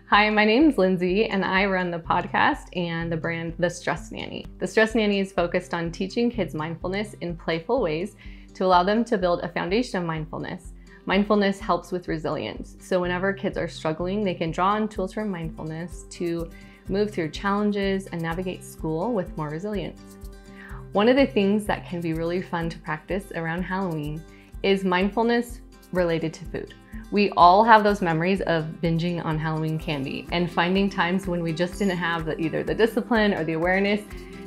Hi, my name's Lindsay and I run the podcast and the brand, The Stress Nanny. The Stress Nanny is focused on teaching kids mindfulness in playful ways to allow them to build a foundation of mindfulness. Mindfulness helps with resilience. So whenever kids are struggling, they can draw on tools from mindfulness to move through challenges and navigate school with more resilience. One of the things that can be really fun to practice around Halloween is mindfulness related to food. We all have those memories of binging on Halloween candy and finding times when we just didn't have either the discipline or the awareness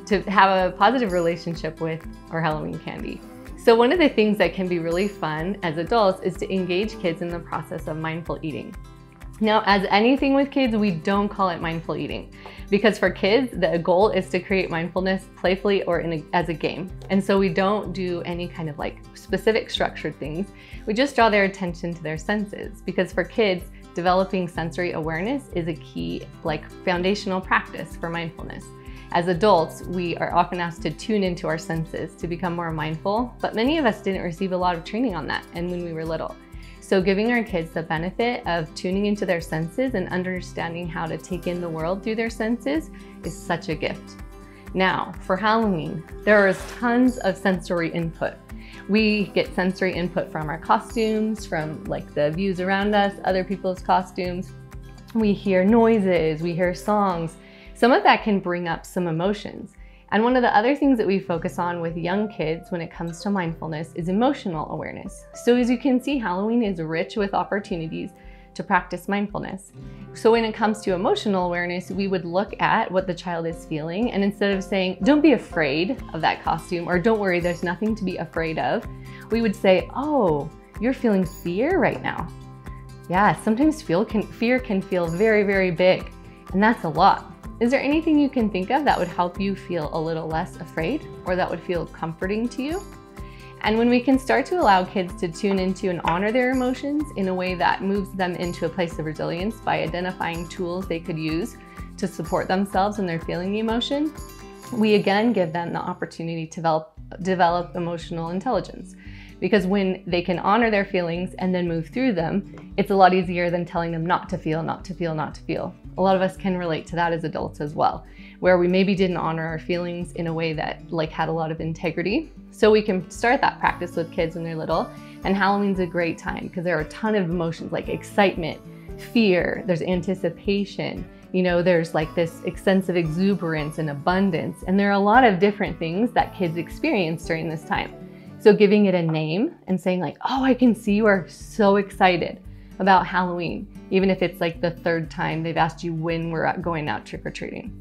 to have a positive relationship with our Halloween candy. So one of the things that can be really fun as adults is to engage kids in the process of mindful eating. Now, as anything with kids, we don't call it mindful eating because for kids, the goal is to create mindfulness playfully or as a game. And so we don't do any kind of specific structured things. We just draw their attention to their senses because for kids, developing sensory awareness is a key foundational practice for mindfulness. As adults, we are often asked to tune into our senses to become more mindful, but many of us didn't receive a lot of training on that and when we were little. So giving our kids the benefit of tuning into their senses and understanding how to take in the world through their senses is such a gift. Now, for Halloween, there is tons of sensory input. We get sensory input from our costumes, from the views around us, other people's costumes. We hear noises, we hear songs. Some of that can bring up some emotions. And one of the other things that we focus on with young kids when it comes to mindfulness is emotional awareness. So as you can see, Halloween is rich with opportunities to practice mindfulness. So when it comes to emotional awareness, we would look at what the child is feeling, and instead of saying, don't be afraid of that costume, or don't worry, there's nothing to be afraid of, we would say, oh, you're feeling fear right now. Yeah, sometimes fear can feel very, very big, and that's a lot. Is there anything you can think of that would help you feel a little less afraid or that would feel comforting to you? And when we can start to allow kids to tune into and honor their emotions in a way that moves them into a place of resilience by identifying tools they could use to support themselves when they're feeling the emotion, we again give them the opportunity to develop emotional intelligence. Because when they can honor their feelings and then move through them, it's a lot easier than telling them not to feel, not to feel, not to feel. A lot of us can relate to that as adults as well, where we maybe didn't honor our feelings in a way that had a lot of integrity. So we can start that practice with kids when they're little, and Halloween's a great time because there are a ton of emotions like excitement, fear, there's anticipation, there's this sense of exuberance and abundance, and there are a lot of different things that kids experience during this time. So giving it a name and saying oh, I can see you are so excited about Halloween, even if it's the third time they've asked you when we're going out trick-or-treating.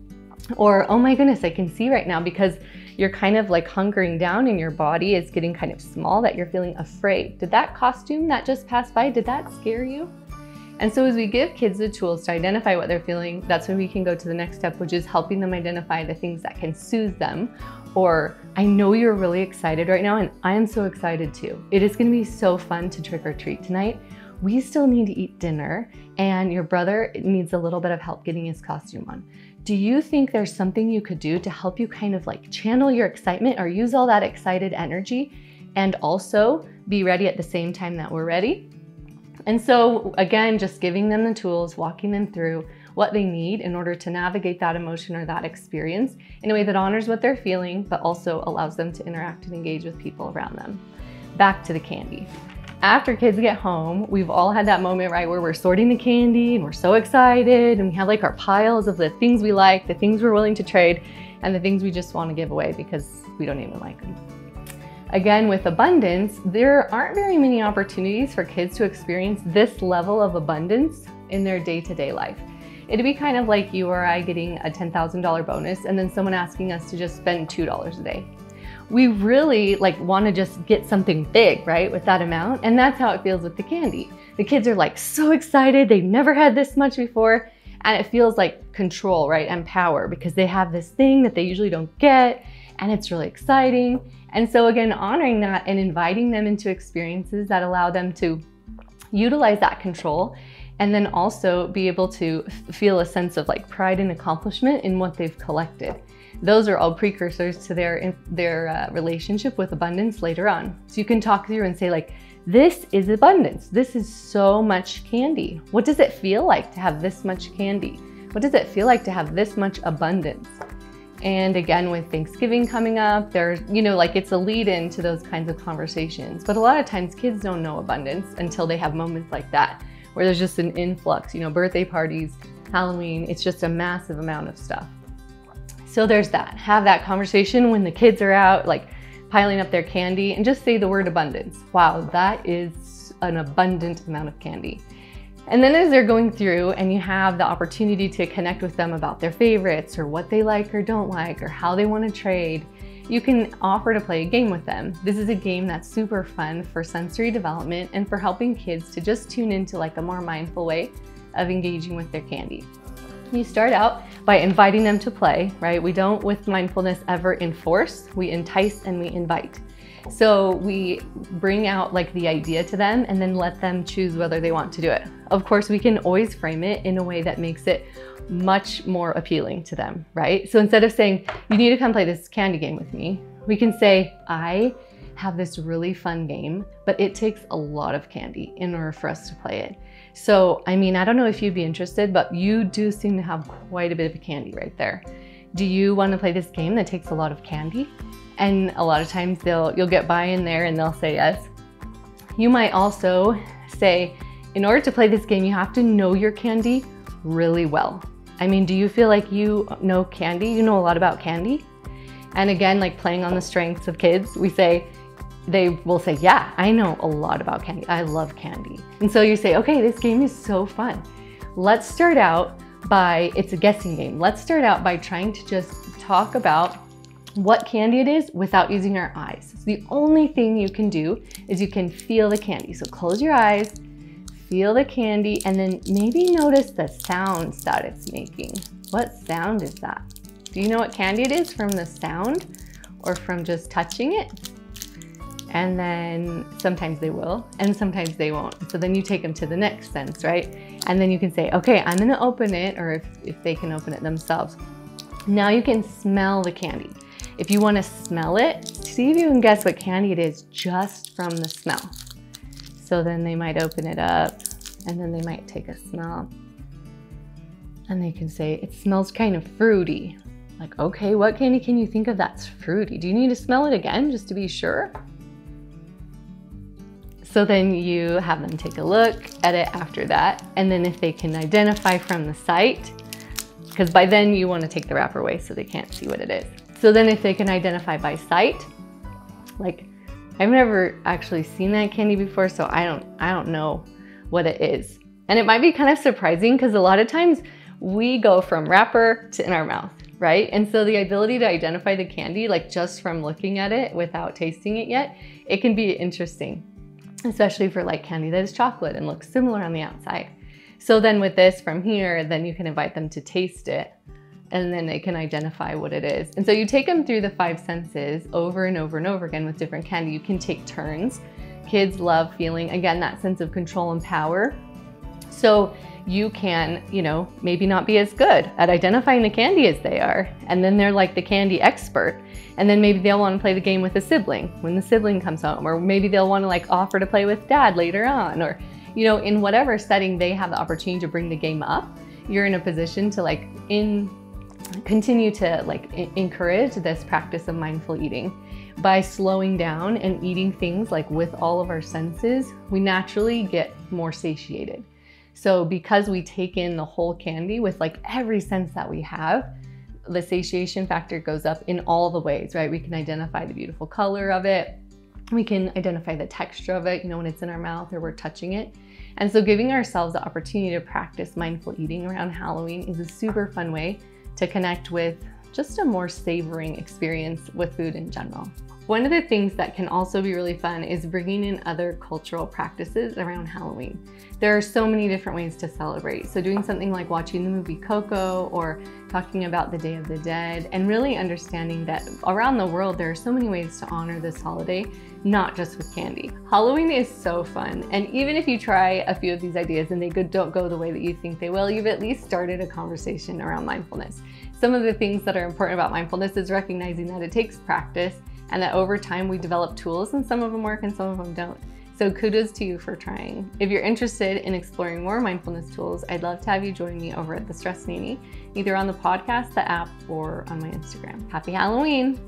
Or, oh my goodness, I can see right now because you're kind of hunkering down and your body is getting kind of small that you're feeling afraid. Did that costume that just passed by, did that scare you? And so as we give kids the tools to identify what they're feeling, that's when we can go to the next step, which is helping them identify the things that can soothe them. Or, I know you're really excited right now and I am so excited too. It is gonna be so fun to trick or treat tonight. We still need to eat dinner and your brother needs a little bit of help getting his costume on. Do you think there's something you could do to help you kind of channel your excitement or use all that excited energy and also be ready at the same time that we're ready? And so again, just giving them the tools, walking them through what they need in order to navigate that emotion or that experience in a way that honors what they're feeling, but also allows them to interact and engage with people around them. Back to the candy. After kids get home, we've all had that moment, right, where we're sorting the candy and we're so excited and we have our piles of the things we like, the things we're willing to trade, and the things we just want to give away because we don't even like them. Again, with abundance, there aren't very many opportunities for kids to experience this level of abundance in their day-to-day life. It'd be kind of like you or I getting a $10,000 bonus and then someone asking us to just spend $2 a day. We really want to just get something big, right, with that amount. And that's how it feels with the candy. The kids are so excited. They've never had this much before. And it feels like control, right, and power because they have this thing that they usually don't get. And it's really exciting. And so again, honoring that and inviting them into experiences that allow them to utilize that control and then also be able to feel a sense of pride and accomplishment in what they've collected. Those are all precursors to their relationship with abundance later on. So you can talk through and say This is abundance. This is so much candy. What does it feel like to have this much candy? What does it feel like to have this much abundance? And again, with Thanksgiving coming up, there's, like it's a lead in to those kinds of conversations. But a lot of times kids don't know abundance until they have moments like that, where there's just an influx, birthday parties, Halloween, it's just a massive amount of stuff. So there's that. Have that conversation when the kids are out, like piling up their candy, and just say the word abundance. Wow, that is an abundant amount of candy. And then as they're going through and you have the opportunity to connect with them about their favorites or what they like or don't like or how they want to trade, you can offer to play a game with them. This is a game that's super fun for sensory development and for helping kids to just tune into like a more mindful way of engaging with their candy. You start out by inviting them to play, right? We don't, with mindfulness, ever enforce. We entice and we invite. So we bring out like the idea to them and then let them choose whether they want to do it. Of course, we can always frame it in a way that makes it much more appealing to them, right? So instead of saying, you need to come play this candy game with me, we can say, I have this really fun game, but it takes a lot of candy in order for us to play it. So, I don't know if you'd be interested, but you do seem to have quite a bit of candy right there. Do you want to play this game that takes a lot of candy? And a lot of times you'll get by in there and they'll say yes. You might also say, in order to play this game, you have to know your candy really well. Do you feel like you know candy? You know a lot about candy? And again, like playing on the strengths of kids, they will say, yeah, I know a lot about candy. I love candy. And so you say, okay, this game is so fun. Let's start out by, it's a guessing game. Let's start out by trying to just talk about what candy it is without using our eyes. So the only thing you can do is you can feel the candy. So close your eyes, feel the candy, and then maybe notice the sounds that it's making. What sound is that? Do you know what candy it is from the sound or from just touching it? And then sometimes they will, and sometimes they won't. So then you take them to the next sense, right? And then you can say, okay, I'm gonna open it, or if they can open it themselves. Now you can smell the candy. If you wanna smell it, see if you can guess what candy it is just from the smell. So then they might open it up, and then they might take a smell. And they can say, it smells kind of fruity. Like, okay, what candy can you think of that's fruity? Do you need to smell it again just to be sure? So then you have them take a look at it after that. And then if they can identify from the sight, because by then you want to take the wrapper away so they can't see what it is. So then if they can identify by sight, like I've never actually seen that candy before, so I don't know what it is. And it might be kind of surprising because a lot of times we go from wrapper to in our mouth, right? And so the ability to identify the candy, like just from looking at it without tasting it yet, it can be interesting. Especially for like candy that is chocolate and looks similar on the outside. So then with this from here, then you can invite them to taste it and then they can identify what it is. And so you take them through the 5 senses over and over and over again with different candy. You can take turns. Kids love feeling, again, that sense of control and power. So you can, maybe not be as good at identifying the candy as they are. And then they're like the candy expert. And then maybe they'll want to play the game with a sibling when the sibling comes home, or maybe they'll want to like offer to play with dad later on, or, in whatever setting they have the opportunity to bring the game up, you're in a position to like continue to like encourage this practice of mindful eating. By slowing down and eating things like with all of our senses, we naturally get more satiated. So because we take in the whole candy with like every sense that we have, the satiation factor goes up in all the ways, right? We can identify the beautiful color of it. We can identify the texture of it, when it's in our mouth or we're touching it. And so giving ourselves the opportunity to practice mindful eating around Halloween is a super fun way to connect with just a more savoring experience with food in general. One of the things that can also be really fun is bringing in other cultural practices around Halloween. There are so many different ways to celebrate. So doing something like watching the movie Coco or talking about the Day of the Dead, and really understanding that around the world there are so many ways to honor this holiday, not just with candy. Halloween is so fun, and even if you try a few of these ideas and they don't go the way that you think they will, you've at least started a conversation around mindfulness. Some of the things that are important about mindfulness is recognizing that it takes practice and that over time we develop tools, and some of them work and some of them don't. So kudos to you for trying. If you're interested in exploring more mindfulness tools, I'd love to have you join me over at the Stress Nanny, either on the podcast, the app, or on my Instagram. Happy Halloween!